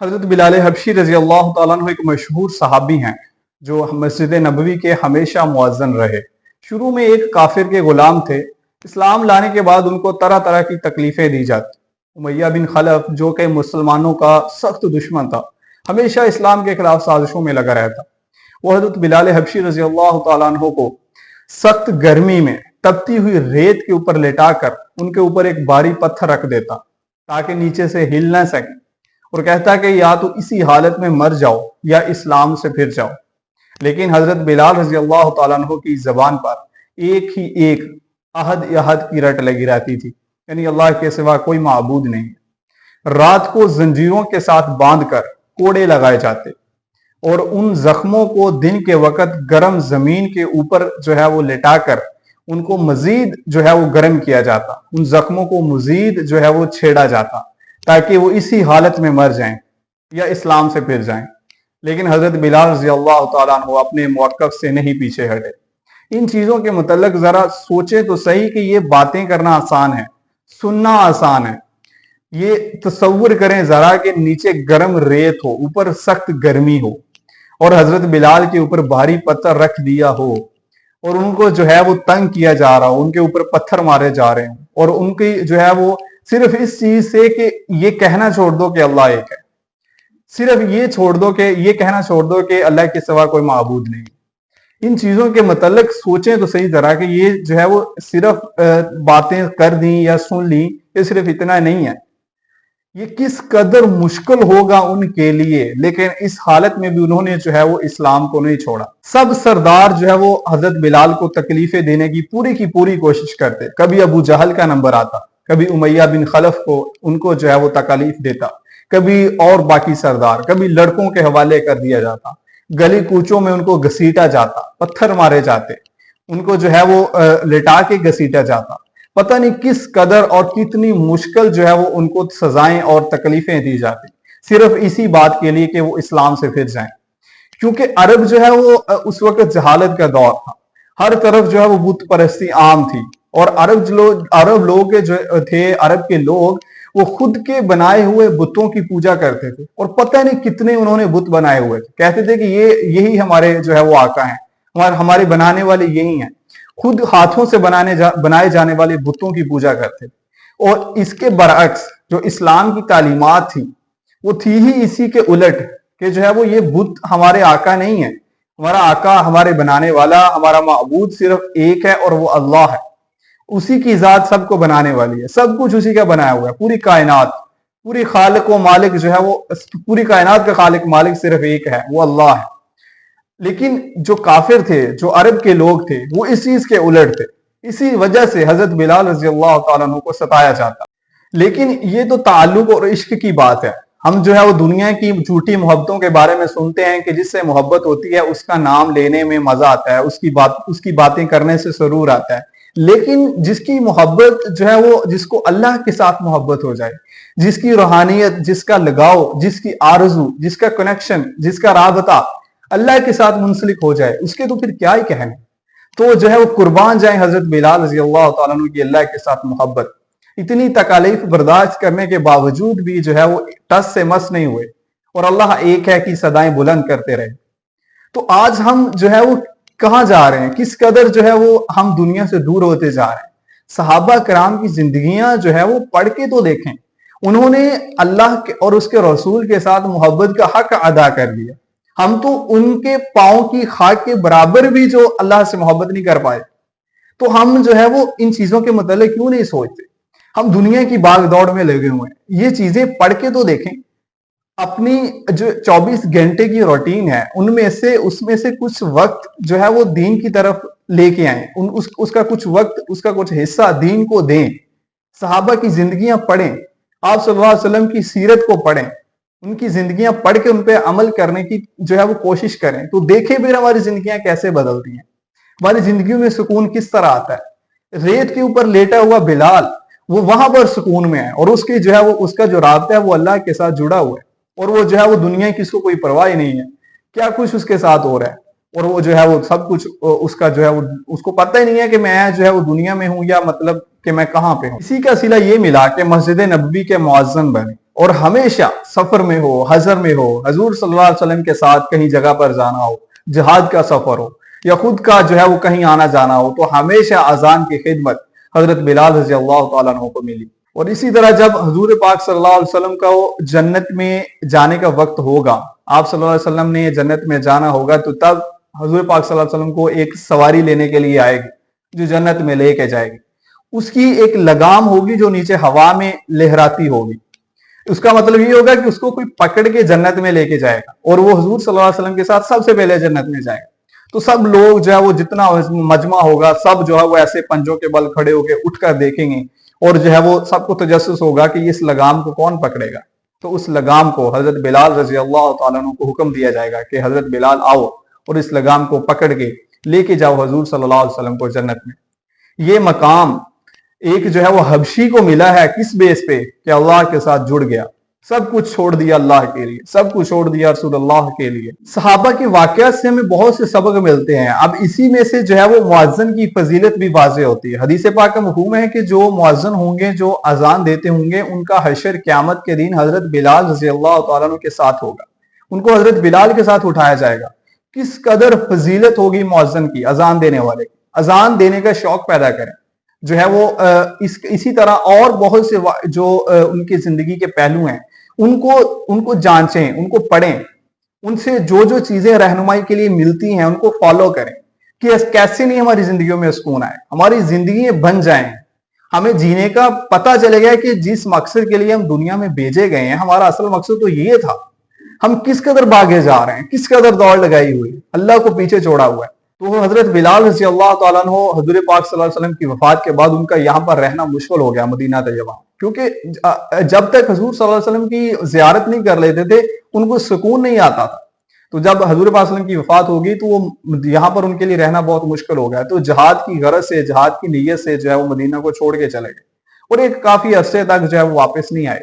حضرت بلال حبشی رضی اللہ تعالیٰ عنہ ایک مشہور صحابی ہیں جو مسجد نبوی کے ہمیشہ مؤذن رہے۔ شروع میں ایک کافر کے غلام تھے۔ اسلام لانے کے بعد ان کو طرح طرح کی تکلیفیں دی جاتی۔ امیہ بن خلف جو کہ مسلمانوں کا سخت دشمن تھا، ہمیشہ اسلام کے خلاف سازشوں میں لگا رہتا۔ وہ حضرت بلال حبشی رضی اللہ تعالیٰ عنہ کو سخت گرمی میں تپتی ہوئی ریت کے اوپر لٹا کر ان کے اوپر ایک بھاری پتھر رکھ دیتا تاکہ نیچے سے ہل نہ سکیں، اور کہتا کہ یا تو اسی حالت میں مر جاؤ یا اسلام سے پھر جاؤ۔ لیکن حضرت بلال رضی اللہ تعالیٰ عنہ کی زبان پر ایک ہی ایک احد کی رٹ لگی رہتی تھی، یعنی اللہ کے سوا کوئی معبود نہیں۔ رات کو زنجیروں کے ساتھ باندھ کر کوڑے لگائے جاتے اور ان زخموں کو دن کے وقت گرم زمین کے اوپر وہ لٹا کر ان کو مزید وہ گرم کیا جاتا، ان زخموں کو مزید وہ چھیڑا جاتا تاکہ وہ اسی حالت میں مر جائیں یا اسلام سے پھر جائیں۔ لیکن حضرت بلال رضی اللہ تعالیٰ عنہ اپنے موقف سے نہیں پیچھے ہٹے۔ ان چیزوں کے متعلق ذرا سوچیں تو صحیح کہ یہ باتیں کرنا آسان ہے، سننا آسان ہے۔ یہ تصور کریں ذرا کہ نیچے گرم ریت ہو، اوپر سخت گرمی ہو، اور حضرت بلال کے اوپر بھاری پتھر رکھ دیا ہو اور ان کو وہ تنگ کیا جا رہا ہو، ان کے اوپر پتھر مارے جا رہے ہیں، اور ان کی وہ صرف اس چیز سے کہ یہ کہنا چھوڑ دو کہ اللہ ایک ہے، صرف یہ کہنا چھوڑ دو کہ اللہ کے سوا کوئی معبود نہیں۔ ان چیزوں کے متعلق سوچیں تو صحیح طرح کہ یہ وہ صرف باتیں کر دیں یا سن لیں، یہ صرف اتنا نہیں ہے، یہ کس قدر مشکل ہوگا ان کے لیے۔ لیکن اس حالت میں بھی انہوں نے وہ اسلام کو نہیں چھوڑا۔ سب سردار وہ حضرت بلال کو تکلیفیں دینے کی پوری کوشش کرتے۔ کبھی ابو جہل کا نمبر آتا، کبھی امیہ بن خلف کو ان کو وہ تکلیف دیتا، کبھی اور باقی سردار، کبھی لڑکوں کے حوالے کر دیا جاتا، گلی کوچوں میں ان کو گھسیٹا جاتا، پتھر مارے جاتے، ان کو وہ لٹا کے گھسیٹا جاتا۔ پتہ نہیں کس قدر اور کتنی مشکل وہ ان کو سزائیں اور تکلیفیں دی جاتی، صرف اسی بات کے لیے کہ وہ اسلام سے پھر جائیں۔ کیونکہ عرب وہ اس وقت جہالت کا دور تھا، ہر طرف وہ بت پرستی عام تھی، اور عرب کے لوگ وہ خود کے بنائے ہوئے بتوں کی پوجا کرتے تھے، اور پتہ نہیں کتنے انہوں نے بت بنائے ہوئے تھے۔ کہتے تھے کہ یہی ہمارے وہ آقا ہیں، ہمارے بنانے والے یہی ہیں۔ خود ہاتھوں سے بنائے جانے والے بتوں کی پوجا کرتے تھے۔ اور اس کے برعکس جو اسلام کی تعلیمات تھی وہ تھی ہی اسی کے الٹ کہ وہ یہ بت ہمارے آقا نہیں ہے، ہمارا آقا، ہمارے بنانے والا، ہمارا معبود صرف ایک ہے، اور وہ اللہ ہے۔ اسی کی ذات سب کو بنانے والی ہے، سب کچھ اسی کا بنایا ہوا ہے، پوری کائنات، پوری خالق و مالک وہ پوری کائنات کا خالق مالک صرف ایک ہے، وہ اللہ ہے۔ لیکن جو کافر تھے، جو عرب کے لوگ تھے، وہ اس چیز کے الٹ تھے۔ اسی وجہ سے حضرت بلال رضی اللہ تعالیٰ عنہ کو ستایا جاتا۔ لیکن یہ تو تعلق اور عشق کی بات ہے۔ ہم وہ دنیا کی جھوٹی محبتوں کے بارے میں سنتے ہیں کہ جس سے محبت ہوتی ہے اس کا نام لینے میں مزہ آتا ہے، اس کی باتیں کرنے سے سرور آتا ہے۔ لیکن جس کی محبت وہ جس کو اللہ کے ساتھ محبت ہو جائے، جس کی روحانیت، جس کا لگاؤ، جس کی آرزو، جس کا کنیکشن، جس کا رابطہ اللہ کے ساتھ منسلک ہو جائے، اس کے تو پھر کیا ہی کہنے۔ تو وہ قربان جائیں حضرت بلال رضی اللہ تعالیٰ عنہ کی اللہ کے ساتھ محبت۔ اتنی تکالیف برداشت کرنے کے باوجود بھی وہ ٹس سے مس نہیں ہوئے، اور اللہ ایک ہے کی صدائیں بلند کرتے رہے۔ تو آج ہم وہ کہاں جا رہے ہیں، کس قدر وہ ہم دنیا سے دور ہوتے جا رہے ہیں۔ صحابہ کرام کی زندگیاں وہ پڑھ کے تو دیکھیں، انہوں نے اللہ اور اس کے رسول کے ساتھ محبت کا حق ادا کر دیا۔ ہم تو ان کے پاؤں کی خاک کے برابر بھی اللہ سے محبت نہیں کر پائے، تو ہم وہ ان چیزوں کے متعلق کیوں نہیں سوچتے؟ ہم دنیا کی باغ دوڑ میں لگے ہوئے ہیں۔ یہ چیزیں پڑھ کے تو دیکھیں، اپنی جو 24 گھنٹے کی روٹین ہے اس میں سے کچھ وقت وہ دین کی طرف لے کے آئیں، اس کا کچھ وقت، اس کا کچھ حصہ دین کو دیں۔ صحابہ کی زندگیاں پڑھیں، آپ صلی اللہ علیہ وسلم کی سیرت کو پڑھیں، ان کی زندگیاں پڑھ کے ان پہ عمل کرنے کی وہ کوشش کریں، تو دیکھیں پھر ہماری زندگیاں کیسے بدلتی ہیں، ہماری زندگیوں میں سکون کس طرح آتا ہے۔ ریت کے اوپر لیٹا ہوا بلال وہ وہاں پر سکون میں ہے، اور اس کے اس کا جو رابطہ ہے وہ اللہ کے ساتھ جڑا ہوا ہے، اور وہ وہ دنیا کی اس کو کوئی پرواہ نہیں ہے کیا کچھ اس کے ساتھ ہو رہا ہے، اور وہ وہ سب کچھ اس کا اس کو پتہ ہی نہیں ہے کہ میں وہ دنیا میں ہوں، یا مطلب کہ میں کہاں پہ ہوں۔ اسی کا صلہ یہ ملا کہ مسجد نبوی کے مؤذن بنے، اور ہمیشہ سفر میں ہو، حضر میں ہو، حضور صلی اللہ علیہ وسلم کے ساتھ کہیں جگہ پر جانا ہو، جہاد کا سفر ہو یا خود کا جو ہے وہ کہیں آنا جانا ہو، تو ہمیشہ اذان کی خدمت حضرت بلال رضی اللہ تعالیٰ عنہ کو ملی۔ اور اسی طرح جب حضور پاک صلی اللہ علیہ وسلم کا وہ جنت میں جانے کا وقت ہوگا، آپ صلی اللہ علیہ وسلم نے جنت میں جانا ہوگا، تو تب حضور پاک صلی اللہ علیہ وسلم کو ایک سواری لینے کے لیے آئے گی جو جنت میں لے کے جائے گی۔ اس کی ایک لگام ہوگی جو نیچے ہوا میں لہراتی ہوگی۔ اس کا مطلب یہ ہوگا کہ اس کو کوئی پکڑ کے جنت میں لے کے جائے گا اور وہ حضور صلی اللہ علیہ وسلم کے ساتھ سب سے پہلے جنت میں جائے گا۔ تو سب لوگ جو ہے وہ جتنا مجمع ہوگا، سب جو ہے وہ ایسے پنجوں کے بل کھڑے ہو کے اٹھ کر دیکھیں گے، اور جو ہے وہ سب کو تجسس ہوگا کہ اس لگام کو کون پکڑے گا۔ تو اس لگام کو حضرت بلال رضی اللہ تعالیٰ عنہ کو حکم دیا جائے گا کہ حضرت بلال آؤ اور اس لگام کو پکڑ کے لے کے جاؤ حضور صلی اللہ علیہ وسلم کو جنت میں۔ یہ مقام ایک جو ہے وہ حبشی کو ملا ہے، کس بیس پہ؟ کہ اللہ کے ساتھ جڑ گیا، سب کچھ چھوڑ دیا اللہ کے لیے، سب کچھ چھوڑ دیا رسول اللہ کے لیے۔ صحابہ کے واقعات سے ہمیں بہت سے سبق ملتے ہیں۔ اب اسی میں سے جو ہے وہ مؤذن کی فضیلت بھی واضح ہوتی ہے۔ حدیث پاک کا مفہوم ہے کہ جو مؤذن ہوں گے، جو اذان دیتے ہوں گے، ان کا حشر قیامت کے دن حضرت بلال رضی اللہ تعالیٰ عنہ کے ساتھ ہوگا، ان کو حضرت بلال کے ساتھ اٹھایا جائے گا۔ کس قدر فضیلت ہوگی مؤذن کی، اذان دینے والے کی۔ اذان دینے کا شوق پیدا کریں، جو ہے وہ اسی طرح اور بہت سے جو ان کی زندگی کے پہلو ہیں ان کو جانچیں، ان کو پڑھیں، ان سے جو جو چیزیں رہنمائی کے لیے ملتی ہیں ان کو فالو کریں کہ کیسے نہیں ہماری زندگیوں میں سکون آئے، ہماری زندگیاں بن جائیں، ہمیں جینے کا پتہ چلے گا کہ جس مقصد کے لیے ہم دنیا میں بھیجے گئے ہیں ہمارا اصل مقصد تو یہ تھا۔ ہم کس قدر بھاگے جا رہے ہیں، کس قدر دوڑ لگائی ہوئی، اللہ کو پیچھے چھوڑا ہوا ہے۔ تو حضرت بلال رضی اللہ تعالیٰ عنہ حضور پاک صلی اللہ علیہ وسلم کی وفات کے بعد ان کا یہاں پر رہنا مشکل ہو گیا مدینہ طیبہ، کیونکہ جب تک حضور صلی اللہ علیہ وسلم کی زیارت نہیں کر لیتے تھے ان کو سکون نہیں آتا تھا۔ تو جب حضور پاک صلی اللہ علیہ وسلم کی وفات ہوگی تو وہ یہاں پر ان کے لیے رہنا بہت مشکل ہو گیا، تو جہاد کی غرض سے، جہاد کی نیت سے جو ہے وہ مدینہ کو چھوڑ کے چلے گئے اور ایک کافی عرصے تک جو ہے وہ واپس نہیں آئے۔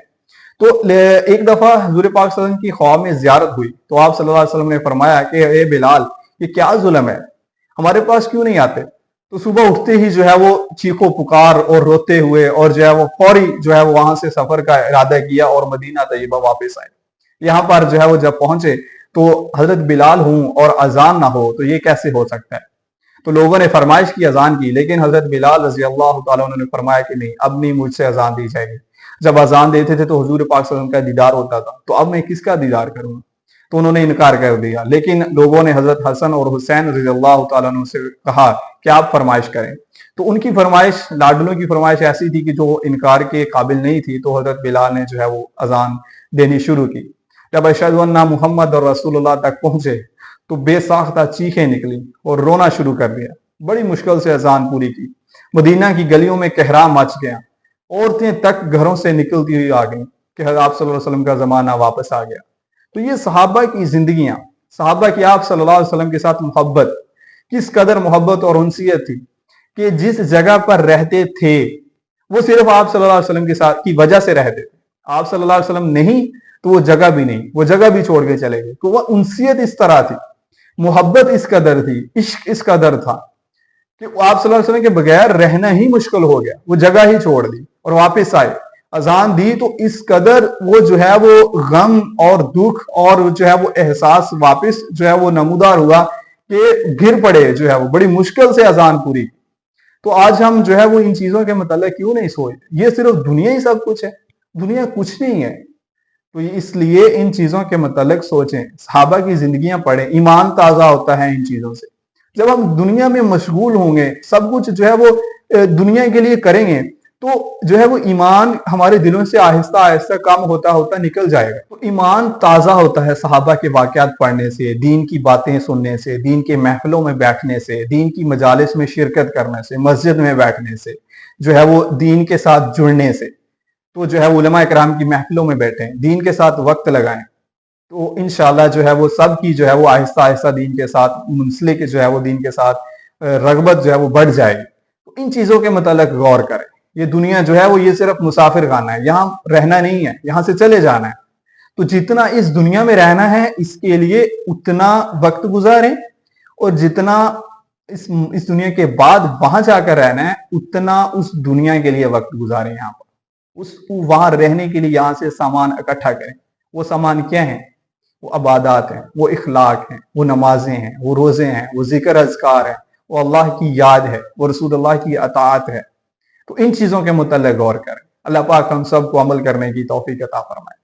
تو ایک دفعہ حضور پاک صلی اللہ علیہ وسلم کی خواب میں زیارت ہوئی تو آپ صلی اللہ علیہ وسلم نے فرمایا کہ اے بلال، یہ کیا ظلم ہے، ہمارے پاس کیوں نہیں آتے؟ تو صبح اٹھتے ہی جو ہے وہ چیخو پکار اور روتے ہوئے اور جو ہے وہ فوری جو ہے وہ وہاں سے سفر کا ارادہ کیا اور مدینہ طیبہ واپس آئے۔ یہاں پر جو ہے وہ جب پہنچے تو حضرت بلال ہوں اور اذان نہ ہو تو یہ کیسے ہو سکتا ہے؟ تو لوگوں نے فرمائش کی اذان کی، لیکن حضرت بلال رضی اللہ تعالیٰ عنہ نے فرمایا کہ نہیں، اب نہیں مجھ سے اذان دی جائے گی۔ جب اذان دیتے تھے تو حضور پاک صلی اللہ علیہ وسلم کا دیدار ہوتا تھا، تو اب میں کس کا دیدار کروں؟ تو انہوں نے انکار کر دیا، لیکن لوگوں نے حضرت حسن اور حسین رضی اللہ تعالیٰ عنہ سے کہا کہ آپ فرمائش کریں۔ تو ان کی فرمائش، لاڈلوں کی فرمائش ایسی تھی کہ جو انکار کے قابل نہیں تھی، تو حضرت بلال نے جو ہے وہ اذان دینی شروع کی۔ جب اشہد ان محمد اور رسول اللہ تک پہنچے تو بے ساختہ چیخیں نکلی اور رونا شروع کر دیا۔ بڑی مشکل سے اذان پوری کی۔ مدینہ کی گلیوں میں قہرام مچ گیا، عورتیں تک گھروں سے نکلتی ہوئی آ گئیں کہ حضرت آپ صلی اللہ علیہ وسلم کا زمانہ واپس آ گیا۔ تو یہ صحابہ کی زندگیاں، صحابہ کی آپ صلی اللہ علیہ وسلم کے ساتھ محبت، کس قدر محبت اور انسیت تھی کہ جس جگہ پر رہتے تھے وہ صرف آپ صلی اللہ علیہ وسلم کے ساتھ کی وجہ سے رہتے تھے۔ آپ صلی اللہ علیہ وسلم نہیں تو وہ جگہ بھی نہیں، وہ جگہ بھی چھوڑ کے چلے گئے۔ تو وہ انسیت اس طرح تھی، محبت اس قدر تھی، عشق اس قدر تھا کہ آپ صلی اللہ علیہ وسلم کے بغیر رہنا ہی مشکل ہو گیا، وہ جگہ ہی چھوڑ دی اور واپس آئے۔ اذان دی تو اس قدر وہ جو ہے وہ غم اور دکھ اور جو ہے وہ احساس واپس جو ہے وہ نمودار ہوا کہ گر پڑے، جو ہے وہ بڑی مشکل سے اذان پوری۔ تو آج ہم جو ہے وہ ان چیزوں کے متعلق کیوں نہیں سوچتے؟ یہ صرف دنیا ہی سب کچھ ہے، دنیا کچھ نہیں ہے۔ تو اس لیے ان چیزوں کے متعلق سوچیں، صحابہ کی زندگیاں پڑھیں، ایمان تازہ ہوتا ہے ان چیزوں سے۔ جب ہم دنیا میں مشغول ہوں گے، سب کچھ جو ہے وہ دنیا کے لیے کریں گے، تو جو ہے وہ ایمان ہمارے دلوں سے آہستہ آہستہ کم ہوتا ہوتا نکل جائے گا۔ تو ایمان تازہ ہوتا ہے صحابہ کے واقعات پڑھنے سے، دین کی باتیں سننے سے، دین کے محفلوں میں بیٹھنے سے، دین کی مجالس میں شرکت کرنے سے، مسجد میں بیٹھنے سے، جو ہے وہ دین کے ساتھ جڑنے سے۔ تو جو ہے علماء اکرام کی محفلوں میں بیٹھیں، دین کے ساتھ وقت لگائیں، تو انشاءاللہ جو ہے وہ سب کی جو ہے وہ آہستہ آہستہ دین کے ساتھ منسلک جو ہے وہ دین کے ساتھ رغبت جو ہے وہ بڑھ جائے گی۔ تو ان چیزوں کے متعلق غور کریں۔ یہ دنیا جو ہے وہ یہ صرف مسافر خانہ ہے، یہاں رہنا نہیں ہے، یہاں سے چلے جانا ہے۔ تو جتنا اس دنیا میں رہنا ہے اس کے لیے اتنا وقت گزاریں، اور جتنا اس دنیا کے بعد وہاں جا کر رہنا ہے اتنا اس دنیا کے لیے وقت گزاریں یہاں پر۔ وہاں رہنے کے لیے یہاں سے سامان اکٹھا کریں۔ وہ سامان کیا ہیں؟ وہ عبادات ہیں، وہ اخلاق ہیں، وہ نمازیں ہیں، وہ روزے ہیں، وہ ذکر اذکار ہیں، وہ اللہ کی یاد ہے، وہ رسول اللہ کی اطاعت ہے۔ تو ان چیزوں کے متعلق غور کریں۔ اللہ پاک ہم سب کو عمل کرنے کی توفیق عطا فرمائے۔